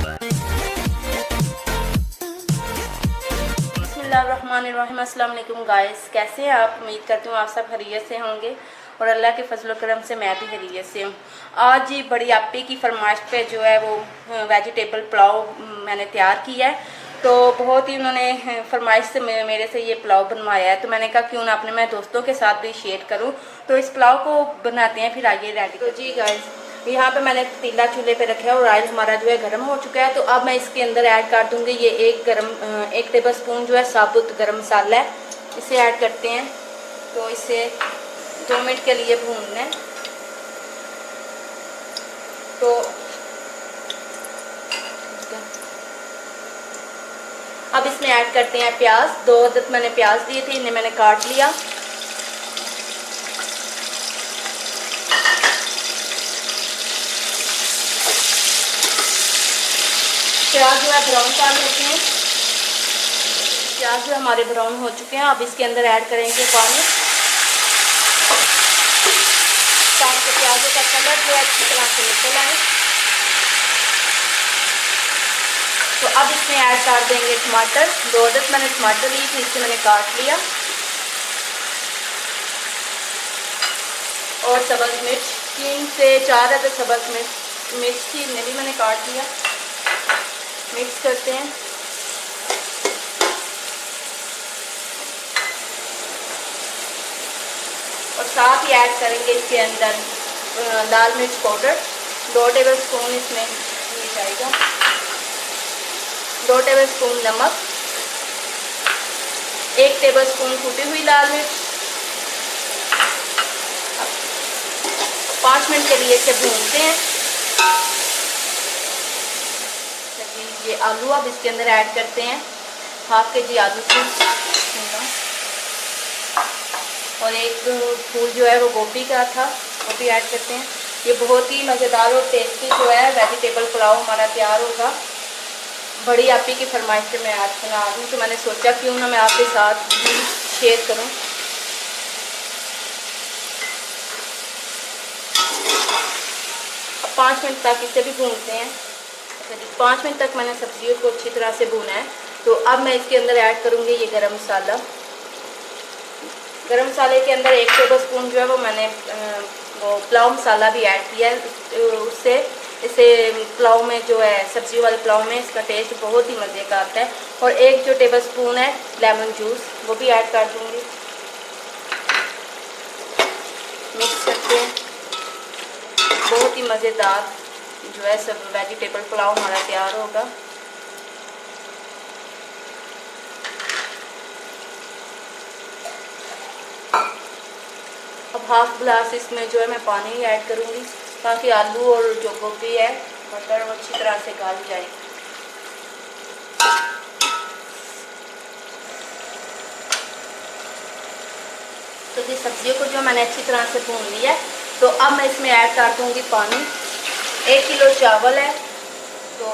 बिस्मिल्लाहिर्रहमानिर्रहीम। अस्सलाम वालेकुम गाइस, कैसे हैं आप? उम्मीद करती हूँ आप सब खैरियत से होंगे और अल्लाह के फजल करम से मैं भी खैरियत से हूँ। आज ही बड़ी आपी की फरमाइश पे जो है वो वेजिटेबल पुलाव मैंने तैयार किया है। तो बहुत ही उन्होंने फरमाइश से मेरे से ये पुलाव बनवाया है, तो मैंने कहा क्यों ना अपने मैं दोस्तों के साथ भी शेयर करूँ। तो इस पुलाव को बनाते हैं, फिर आइए रेडी। तो जी गाइस, यहाँ पे मैंने पतीला चूल्हे पे रखा है और ऑयल हमारा जो है गर्म हो चुका है। तो अब मैं इसके अंदर ऐड कर दूंगी ये एक टेबल स्पून जो है साबुत गरम मसाला है, इसे ऐड करते हैं। तो इसे 2 मिनट के लिए भूनना है। तो अब इसमें ऐड करते हैं प्याज। 2 अदद मैंने प्याज दिए थे, इन्हें मैंने काट लिया। प्याज जो है ब्राउन कर लेते हैं। प्याज जो हमारे ब्राउन हो चुके हैं, अब इसके अंदर ऐड करेंगे पानी, ताकि प्याजों का कलर जो है अच्छी तरह से निकल आए। तो अब इसमें ऐड कर देंगे टमाटर। 2 अदद मैंने टमाटर लिए थे, इसे मैंने काट लिया। और सब्ज़ मिर्च 3 से 4 अदद सब्ज़ मिर्च थी, इन्हें भी मैंने काट लिया। मिक्स करते हैं। और साथ ही ऐड करेंगे इसके अंदर लाल मिर्च पाउडर। 2 टेबल स्पून इसमें ये जाएगा। 2 टेबल स्पून नमक, 1 टेबल स्पून कुटी हुई लाल मिर्च। 5 मिनट के लिए इसे भूनते हैं। ये आलू अब इसके अंदर ऐड करते हैं। 1/2 kg आलू को और एक फूल जो है वो गोभी का था, वो भी ऐड करते हैं। ये बहुत ही मज़ेदार और टेस्टी जो है वेजिटेबल पुलाव हमारा तैयार होगा। बड़ी आपी की फरमाइश से मैं आज बना दूँ, तो मैंने सोचा क्यों ना मैं आपके साथ भी शेयर करूँ। अब 5 मिनट तक इसे भी भूनते हैं। 5 मिनट तक मैंने सब्जियों को अच्छी तरह से भूना है। तो अब मैं इसके अंदर ऐड करूँगी ये गरम मसाला। गरम मसाले के अंदर 1 टेबल स्पून जो है वो मैंने वो पुलाव मसाला भी ऐड किया है। उससे इसे पुलाव में जो है सब्जियों वाले पुलाव में इसका टेस्ट बहुत ही मज़े का आता है। और 1 जो टेबल स्पून है लेमन जूस, वो भी ऐड कर दूँगी। मिक्स करते हैं। बहुत ही मज़ेदार जो है सब वेजिटेबल पुलाव हमारा तैयार होगा। अब 1/2 गिलास इसमें जो है मैं पानी ऐड करूँगी, ताकि आलू और जो गोभी है मटर वो अच्छी तरह से गल जाए। तो ये सब्जियों को जो मैंने अच्छी तरह से भून लिया है, तो अब मैं इसमें ऐड कर दूँगी पानी। 1 किलो चावल है, तो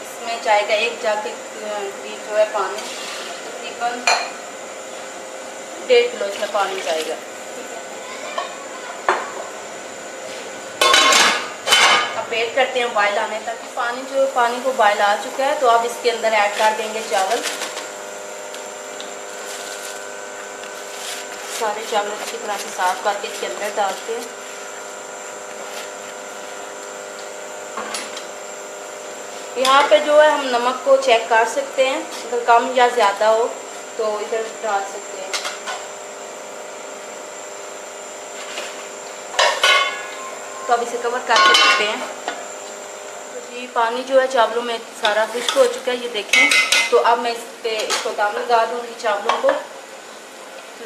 इसमें जाएगा 1 जग के करीब जो है पानी। तकरीबन 1.5 किलो इसमें पानी जाएगा। अब वेट करते हैं बॉयल आने तक। पानी को बॉयल आ चुका है, तो अब इसके अंदर ऐड कर देंगे चावल। सारे चावल अच्छी तरह से साफ करके इसके अंदर डालते हैं। यहाँ पे जो है हम नमक को चेक कर सकते हैं, अगर कम या ज़्यादा हो तो इधर डाल सकते हैं। तो अब इसे कवर करके रखते हैं। तो जी पानी जो है चावलों में सारा खुश्क हो चुका है, ये देखें। तो अब मैं इसको दम लगा दूँगी चावलों को।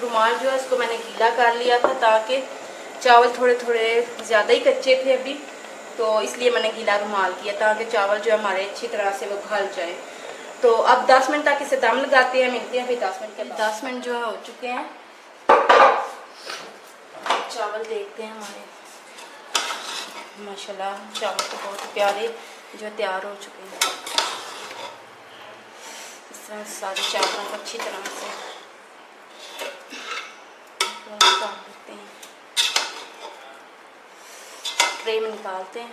रुमाल जो है इसको मैंने गीला कर लिया था, ताकि चावल थोड़े थोड़े ज़्यादा ही कच्चे थे अभी, तो इसलिए मैंने गीला रुमाल किया, ताकि चावल जो है हमारे अच्छी तरह से वो गल जाए। तो अब 10 मिनट तक इसे दम लगाते हैं, मिलते हैं फिर 10 मिनट के बाद। 10 मिनट जो है हो चुके हैं। चावल देखते हैं हमारे, माशाल्लाह चावल तो बहुत प्यारे जो तैयार हो चुके हैं। इस तरह सारे चावलों को अच्छी तरह से डाल देते हैं। ट्रे में निकालते हैं।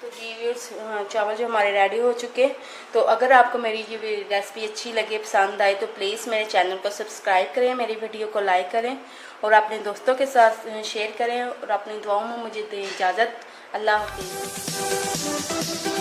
जी व्यूअर्स, चावल जो हमारे रेडी हो चुके। तो अगर आपको मेरी ये रेसिपी अच्छी लगे, पसंद आए, तो प्लीज़ मेरे चैनल को सब्सक्राइब करें, मेरी वीडियो को लाइक करें और अपने दोस्तों के साथ शेयर करें और अपनी दुआओं में मुझे दें इजाज़त। अल्लाह हाफिज़।